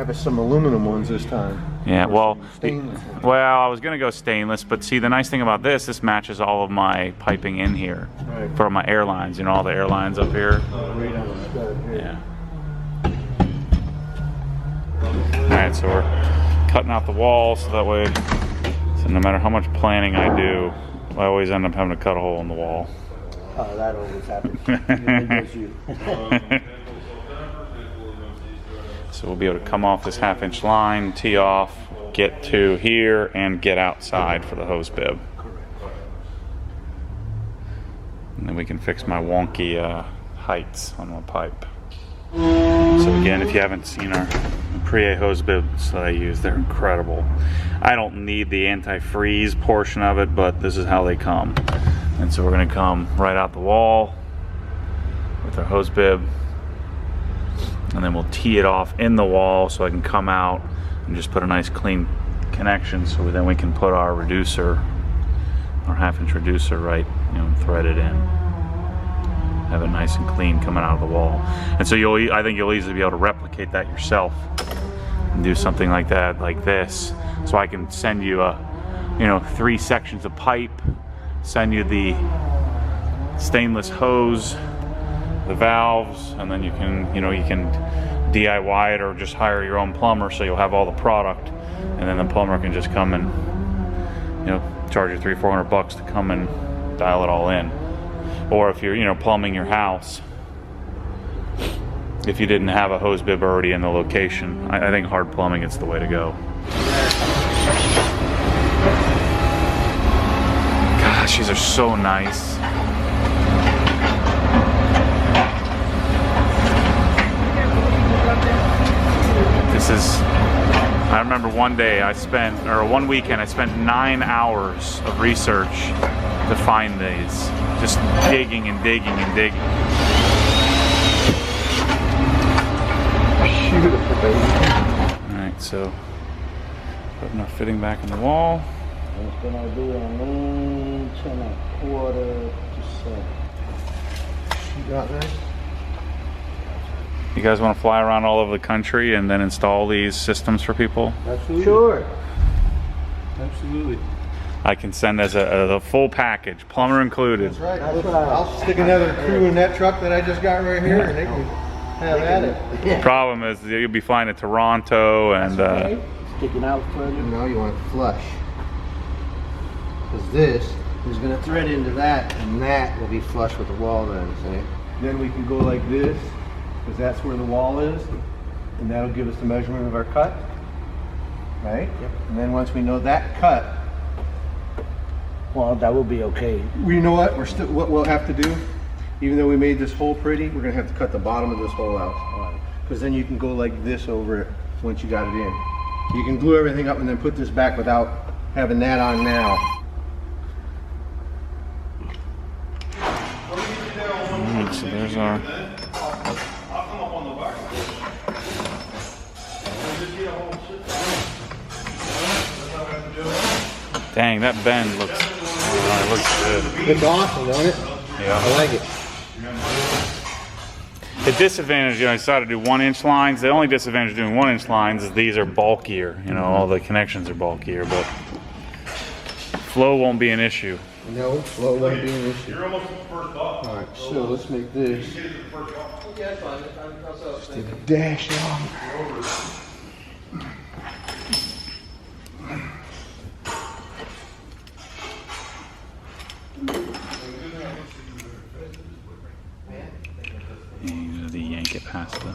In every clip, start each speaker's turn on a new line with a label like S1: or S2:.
S1: have some aluminum ones this time.
S2: Yeah, well,
S1: Stainless.
S2: I was gonna go stainless, but see, the nice thing about this matches all of my piping in here for my airlines. You know, all the airlines up here. Yeah. All right, so we're cutting out the wall so that way, so no matter how much planning I do, I always end up having to cut a hole in the wall.
S3: Oh, that always happens.
S2: So we'll be able to come off this 1/2-inch line, tee off, get to here, and get outside for the hose bib. And then we can fix my wonky heights on my pipe. So again, if you haven't seen our Prevo hose bibs that I use, they're incredible. I don't need the anti-freeze portion of it, but this is how they come. And so we're gonna come right out the wall with our hose bib, and then we'll tee it off in the wall so I can come out and just put a nice clean connection, so then we can put our reducer, our 1/2-inch reducer, right, you know, thread it in. Have it nice and clean coming out of the wall. And so I think you'll easily be able to replicate that yourself and do something like that, like this. So I can send you 3 sections of pipe, send you the stainless hose, the valves, and then you can DIY it or just hire your own plumber, so you'll have all the product, and then the plumber can just come and charge you $300-400 to come and dial it all in. Or if you're plumbing your house, if you didn't have a hose bib already in the location, I think hard plumbing is the way to go. Gosh, these are so nice. I remember one weekend I spent 9 hours of research to find these. Just digging and digging and digging.
S1: Beautiful, baby.
S2: Alright, so putting our fitting back in the wall.
S3: It's gonna be an inch and a quarter to 7.
S1: You got that?
S2: You guys want to fly around all over the country and then install these systems for people?
S3: Absolutely. Sure.
S1: Absolutely.
S2: I can send as a full package, plumber included.
S1: That's right. I'll stick another crew in that truck that I just got right here, and they can have at it.
S2: The problem is you'll be flying to Toronto and
S3: Sticking out further.
S1: Now you want it flush, because this is going to thread into that, and that will be flush with the wall then, see? Then we can go like this, because that's where the wall is, and that'll give us the measurement of our cut, right? Yep. And then once we know that cut,
S3: well, that will be okay.
S1: you know what? What we'll have to do, even though we made this hole pretty, we're gonna have to cut the bottom of this hole out, because then you can go like this over it once you got it in. You can glue everything up and then put this back without having that on now.
S2: Alright, so there's our dang, that bend looks good.
S1: It's awesome, don't it?
S2: Yeah.
S1: I like it.
S2: The disadvantage, I decided to do 1-inch lines. The only disadvantage of doing 1-inch lines is these are bulkier. All the connections are bulkier, but flow won't be an issue.
S1: No, flow won't be an issue. You're almost at the first off. All right, so let's make this just a dash longer.
S2: The yank it past the.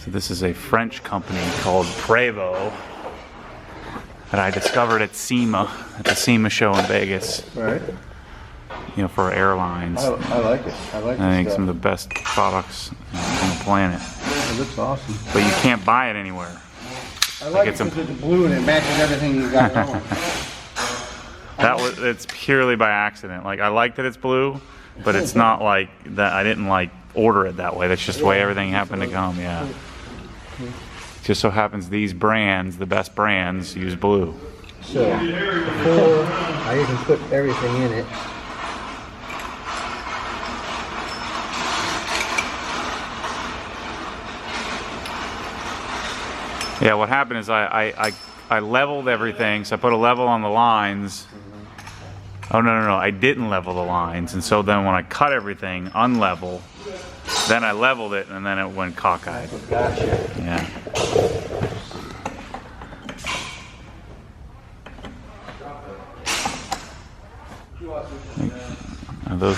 S2: So this is a French company called Prevo that I discovered at SEMA, at the SEMA show in Vegas.
S1: Right.
S2: For airlines.
S1: I like it. I
S2: think some of the best products on the planet.
S1: It looks awesome.
S2: But you can't buy it anywhere.
S1: I like it because it's blue and it matches everything you got on.
S2: It's purely by accident. I like that it's blue, but it's not like that. I didn't order it that way. That's just the way everything happened to come. Yeah. Just so happens these brands, the best brands, use blue.
S1: So before I even put everything in it,
S2: Yeah, what happened is I leveled everything, so I put a level on the lines. Oh, no, I didn't level the lines, and so then when I cut everything unlevel, then I leveled it, and then it went cockeyed.
S1: Gotcha.
S2: Yeah. Are those...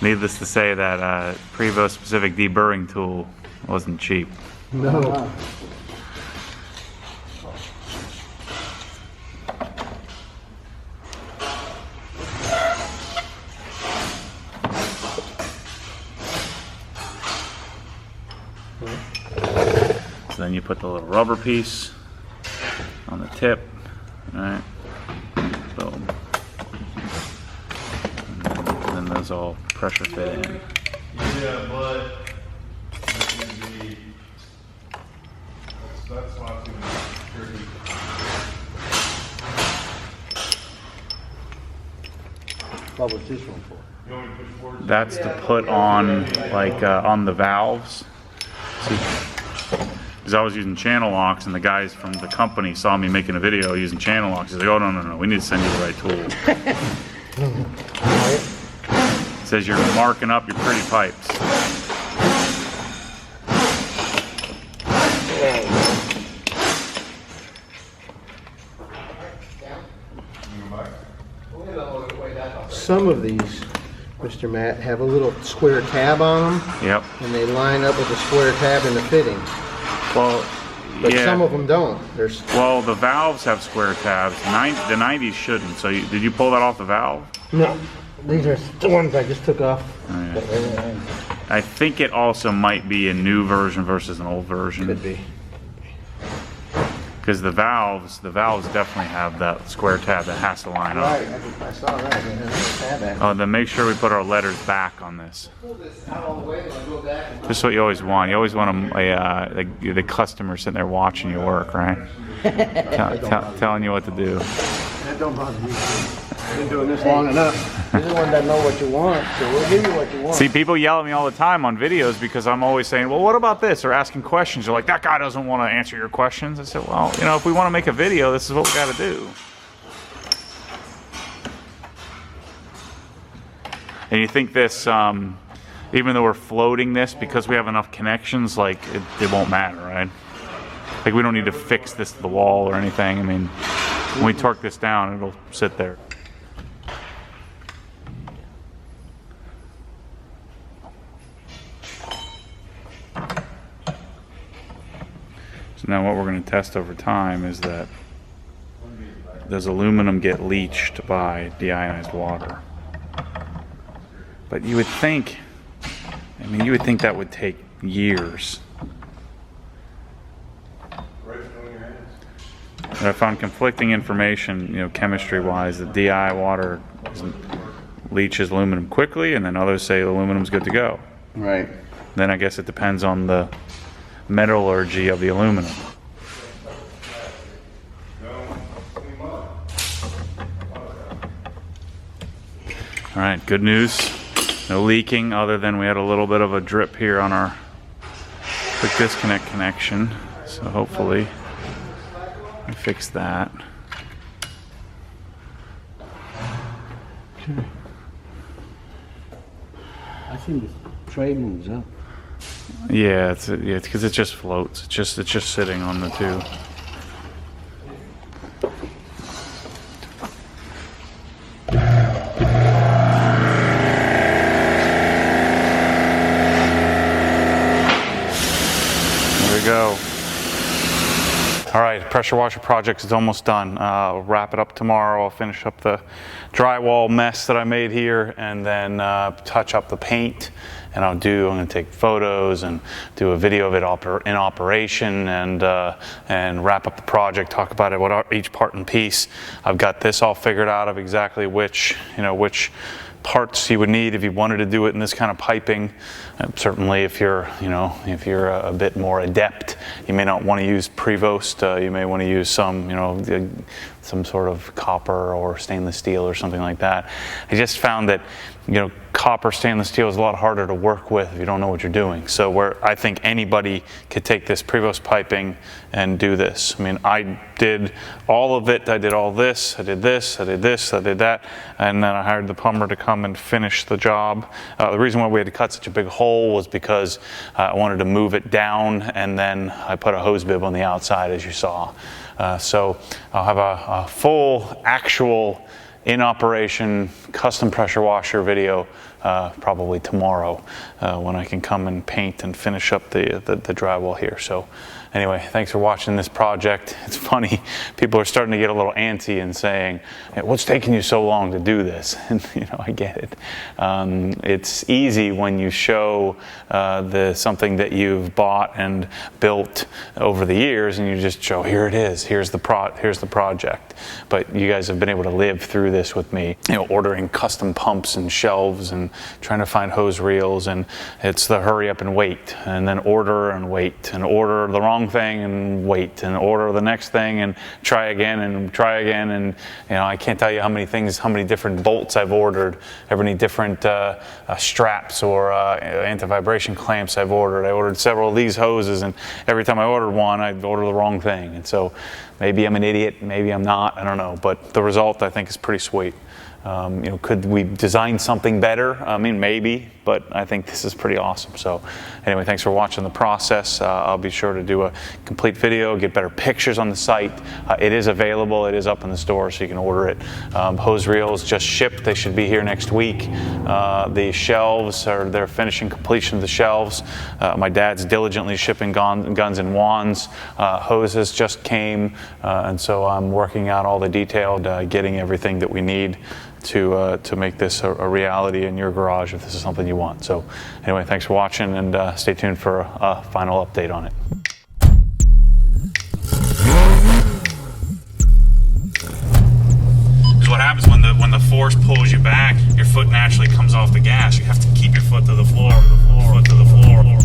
S2: Needless to say that Prevo specific deburring tool wasn't cheap.
S1: No.
S2: So then you put the little rubber piece on the tip, right? Boom. And then those all pressure fit in.
S4: Yeah, but that's not too tricky.
S1: What was this one for?
S4: You want me to push forward?
S2: That's to put on, like, on the valves. Because I was using channel locks, and the guys from the company saw me making a video using channel locks. He's like, oh, no, we need to send you the right tool. It says you're marking up your pretty pipes.
S1: Some of these, Mr. Matt, have a little square tab on them,
S2: Yep.
S1: and they line up with the square tab in the fitting.
S2: Well,
S1: But
S2: yeah.
S1: some of them don't. There's
S2: Well, the valves have square tabs. The 90s shouldn't. So did you pull that off the valve?
S1: no. These are the ones I just took off.
S2: Oh, yeah. I think it also might be a new version versus an old version.
S1: Could be.
S2: Because the valves definitely have that square tab that has to line up.
S1: Right, I saw that. They had a tab at it.
S2: Oh, then make sure we put our letters back on this.
S1: Pull this out all the way, then I go back and
S2: Just what you always want. You always want the customer sitting there watching you work, right? Telling you what to do.
S1: that don't bother me. I've been doing this long enough. You're the one that know what you want, so we'll give you what you want.
S2: See, people yell at me all the time on videos because I'm always saying, well, what about this? Or asking questions. They're like, that guy doesn't want to answer your questions. I said, well, you know, if we want to make a video, this is what we got to do. And you think this, even though we're floating this, because we have enough connections, like, it won't matter, right? Like, we don't need to fix this to the wall or anything. I mean, when we torque this down, it'll sit there. So now what we're going to test over time is that does aluminum get leached by deionized water? But you would think, I mean, you would think that would take years. But I found conflicting information, you know, chemistry-wise, that DI water leaches aluminum quickly, and then others say aluminum's good to go.
S1: Right.
S2: Then I guess it depends on the metallurgy of the aluminum. All right, good news. No leaking, other than we had a little bit of a drip here on our quick disconnect connection. So hopefully we fix that.
S3: I think the tray moves up.
S2: Yeah, it's because it just floats. It's just sitting on the tube. There we go. All right, pressure washer project is almost done. I'll wrap it up tomorrow. I'll finish up the drywall mess that I made here, and then touch up the paint. And I'm going to take photos and do a video of it in operation, and wrap up the project. Talk about it, each part and piece. I've got this all figured out of exactly which parts you would need if you wanted to do it in this kind of piping. Certainly if you're, if you're a bit more adept, you may not want to use Prevo. You may want to use some, some sort of copper or stainless steel or something like that. I just found that, copper, stainless steel is a lot harder to work with if you don't know what you're doing. So where I think anybody could take this Prevo piping and do this. I mean, I did all of it. I did all this, I did this, I did this, I did that, and then I hired the plumber to come and finish the job. The reason why we had to cut such a big hole was because I wanted to move it down, and then I put a hose bib on the outside, as you saw. So I'll have a full, actual, in operation custom pressure washer video probably tomorrow when I can come and paint and finish up the drywall here. So anyway, thanks for watching this project. It's funny, people are starting to get a little antsy and saying, hey, what's taking you so long to do this? And I get it. It's easy when you show something that you've bought and built over the years, and you just show, here it is, here's the project. But you guys have been able to live through this with me, ordering custom pumps and shelves and trying to find hose reels, and it's the hurry up and wait, and then order and wait, and order the wrong thing and wait, and order the next thing and try again, and I can't tell you how many different bolts I've ordered, how many different straps or anti-vibration clamps I've ordered. I ordered several of these hoses, and every time I ordered one, I'd order the wrong thing. And so maybe I'm an idiot, maybe I'm not, I don't know, but the result I think is pretty sweet. Could we design something better? I mean, maybe, but I think this is pretty awesome. So anyway, thanks for watching the process. I'll be sure to do a complete video, get better pictures on the site. It is available, it is up in the store, so you can order it. Hose reels just shipped, they should be here next week. The shelves, they're finishing completion of the shelves. My dad's diligently shipping guns and wands. Hoses just came, and so I'm working out all the detailed, getting everything that we need to make this a reality in your garage if this is something you want. So anyway, thanks for watching, and stay tuned for a final update on it. Because what happens when the force pulls you back, your foot naturally comes off the gas. You have to keep your foot to the floor, foot to the floor.